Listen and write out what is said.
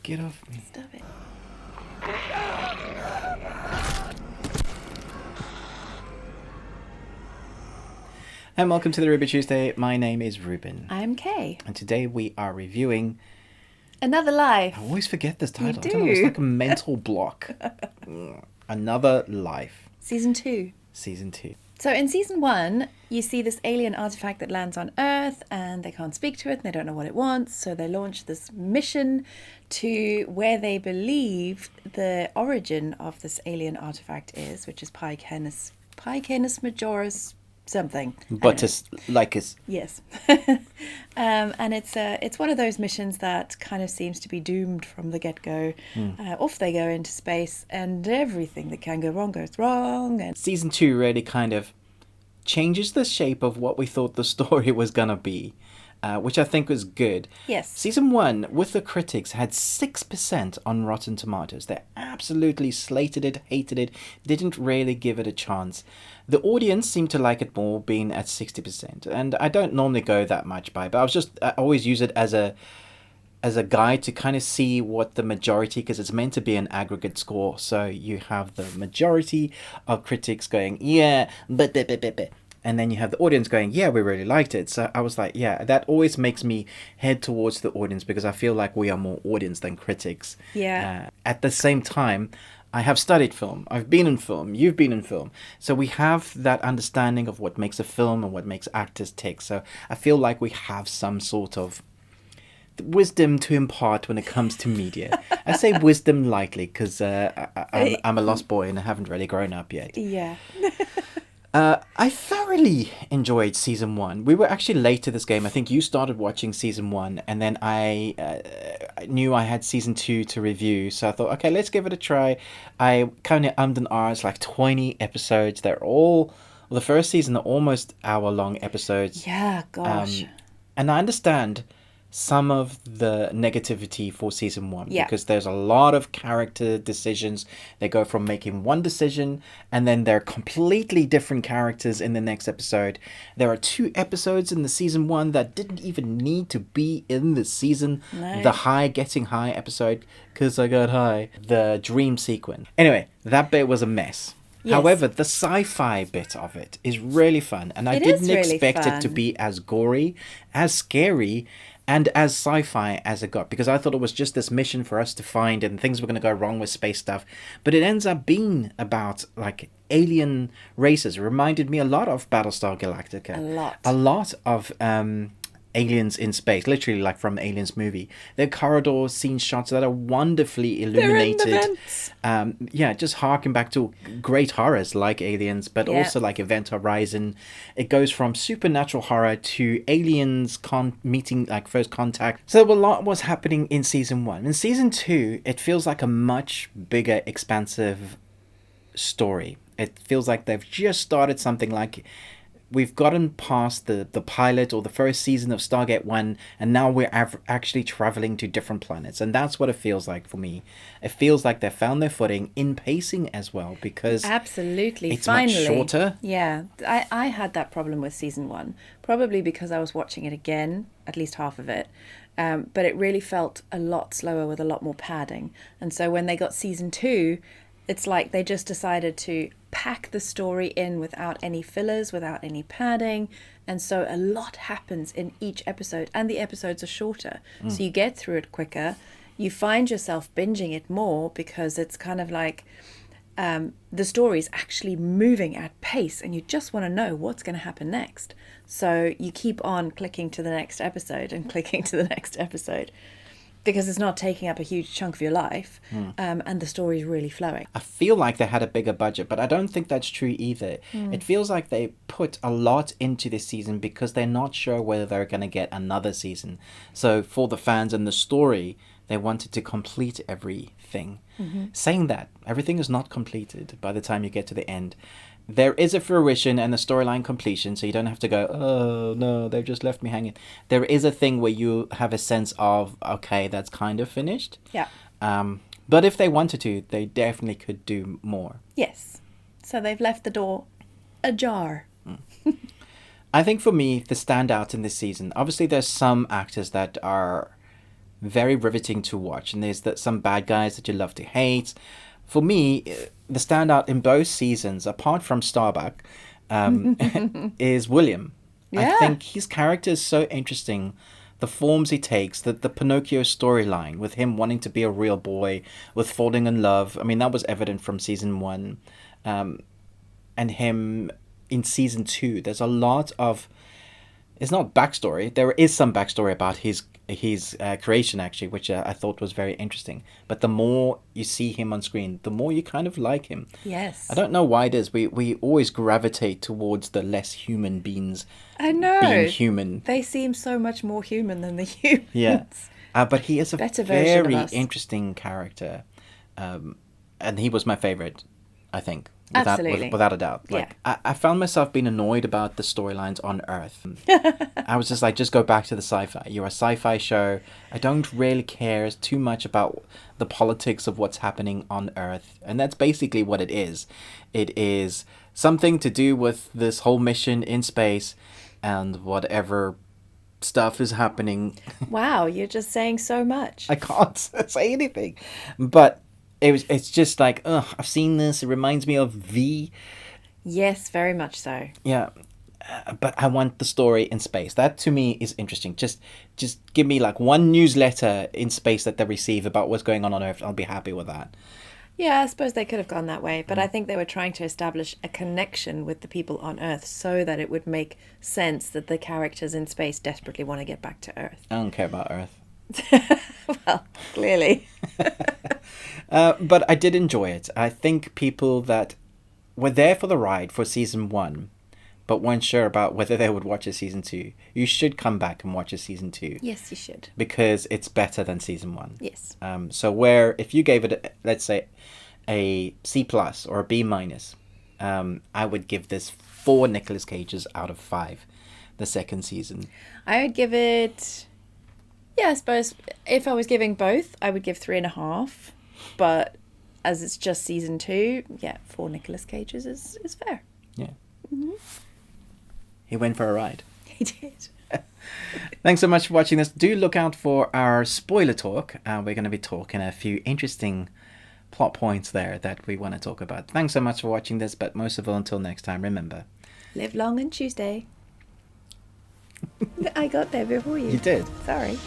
Get off me. Stop it. And welcome to the Ruben Tuesday. My name is Ruben. I'm Kay. And today we are reviewing... Another Life. I always forget this title. You I don't know, it's do. like a mental block. Another Life. Season 2. Season 2. So in Season 1, you see this alien artifact that lands on Earth and they can't speak to it and they don't know what it wants. So they launch this mission to where they believe the origin of this alien artifact is, which is Pi Canis Majoris something. But it's like it's... Yes. And it's one of those missions that kind of seems to be doomed from the get-go. Off they go into space and everything that can go wrong goes wrong. And Season 2 really kind of changes the shape of what we thought the story was going to be, which I think was good. yes. Season 1, with the critics, had 6% on Rotten Tomatoes. They absolutely slated it, hated it, didn't really give it a chance. The audience seemed to like it more, being at 60%. And I don't normally go that much by, but I always use it as a guide to kind of see what the majority, because it's meant to be an aggregate score. So you have the majority of critics going, yeah, but. And then you have the audience going, yeah, we really liked it. So I was like, yeah, that always makes me head towards the audience because I feel like we are more audience than critics. Yeah. At the same time, I have studied film. I've been in film. You've been in film. So we have that understanding of what makes a film and what makes actors tick. So I feel like we have some sort of wisdom to impart when it comes to media. I say wisdom lightly because I'm a lost boy and I haven't really grown up yet. Yeah. I thoroughly enjoyed Season 1. We were actually late to this game. I think you started watching Season 1 and then I knew I had Season 2 to review. So I thought, okay, let's give it a try. I kind of ummed and ahed. It's like 20 episodes. They're all... Well, the first season are almost hour-long episodes. Yeah, gosh. And I understand some of the negativity for Season 1 Yeah. because there's a lot of character decisions. They go from making one decision and then they're completely different characters in the next episode. There are 2 episodes in the Season 1 that didn't even need to be in the season. No. The getting high episode, because I got high. The dream sequence. Anyway, that bit was a mess. Yes. However, the sci-fi bit of it is really fun. And I It is didn't really expect it to fun. be as gory, as scary, and as sci-fi as it got, because I thought it was just this mission for us to find and things were going to go wrong with space stuff, but it ends up being about like alien races. It reminded me a lot of Battlestar Galactica. A lot of aliens in space, literally like from Aliens movie. Their corridor scene shots that are wonderfully illuminated. They're in the vents. Yeah, just harking back to great horrors like Aliens, but Yeah. also like Event Horizon. It goes from supernatural horror to aliens meeting like first contact. So a lot was happening in Season 1. In Season 2, it feels like a much bigger, expansive story. It feels like they've just started something. Like we've gotten past the pilot or the first season of Stargate 1 and now we're actually traveling to different planets, and that's what it feels like for me. It feels like they found their footing in pacing as well, because Absolutely. it's Finally. much shorter. Yeah. I had that problem with Season 1, probably because I was watching it again, at least half of it. But it really felt a lot slower with a lot more padding. And so when they got Season 2, it's like they just decided to pack the story in without any fillers, without any padding. And so a lot happens in each episode, and the episodes are shorter. So you get through it quicker. You find yourself binging it more because it's kind of like the story is actually moving at pace and you just want to know what's going to happen next. So you keep on clicking to the next episode and clicking to the next episode, because it's not taking up a huge chunk of your life, and the story is really flowing. I feel like they had a bigger budget, but I don't think that's true either. It feels like they put a lot into this season because they're not sure whether they're going to get another season. So for the fans and the story, they wanted to complete everything. Saying that, everything is not completed by the time you get to the end. There is a fruition and a storyline completion, so you don't have to go, oh no, they've just left me hanging. There is a thing where you have a sense of, okay, that's kind of finished. Yeah. But if they wanted to, they definitely could do more. Yes. So they've left the door ajar. I think for me, the standouts in this season, obviously there's some actors that are very riveting to watch. And there's some bad guys that you love to hate. For me, the standout in both seasons, apart from Starbuck, is William. I Yeah. think his character is so interesting. The forms he takes, the Pinocchio storyline, with him wanting to be a real boy, with falling in love. I mean, that was evident from season one. And him in season two, there's a lot of... It's not backstory. There is some backstory about his creation, actually, which I thought was very interesting. But the more you see him on screen, the more you kind of like him. Yes. I don't know why it is. We always gravitate towards the less human beings I know. being human. They seem so much more human than the humans. Yeah. But he is a Better version of very us. interesting character. And he was my favorite, I think. Absolutely. Without a doubt. Like, Yeah. I found myself being annoyed about the storylines on Earth. I was just like, just go back to the sci-fi. You're a sci-fi show. I don't really care too much about the politics of what's happening on Earth. And that's basically what it is. It is something to do with this whole mission in space and whatever stuff is happening. Wow, you're just saying so much. I can't say anything. But it's just like, I've seen this. It reminds me of V. Yes, very much so. Yeah. But I want the story in space. That to me is interesting. Just give me like one newsletter in space that they receive about what's going on Earth. I'll be happy with that. Yeah, I suppose they could have gone that way, but I think they were trying to establish a connection with the people on Earth so that it would make sense that the characters in space desperately want to get back to Earth. I don't care about Earth. Well, clearly. But I did enjoy it. I think people that were there for the ride for season one, but weren't sure about whether they would watch a season two, you should come back and watch a season two. Yes, you should. Because it's better than season one. Yes. So where if you gave it, let's say, a C plus or a B minus, I would give this 4 Nicolas Cages out of 5, the second season. I would give it... Yeah, I suppose if I was giving both, I would give 3.5. But as it's just season 2, yeah, 4 Nicolas Cages is fair. Yeah. Mm-hmm. He went for a ride. He did. Thanks so much for watching this. Do look out for our spoiler talk. We're going to be talking a few interesting plot points there that we want to talk about. Thanks so much for watching this, but most of all, until next time, remember... Live long and Tuesday. I got there before you. You did. Sorry.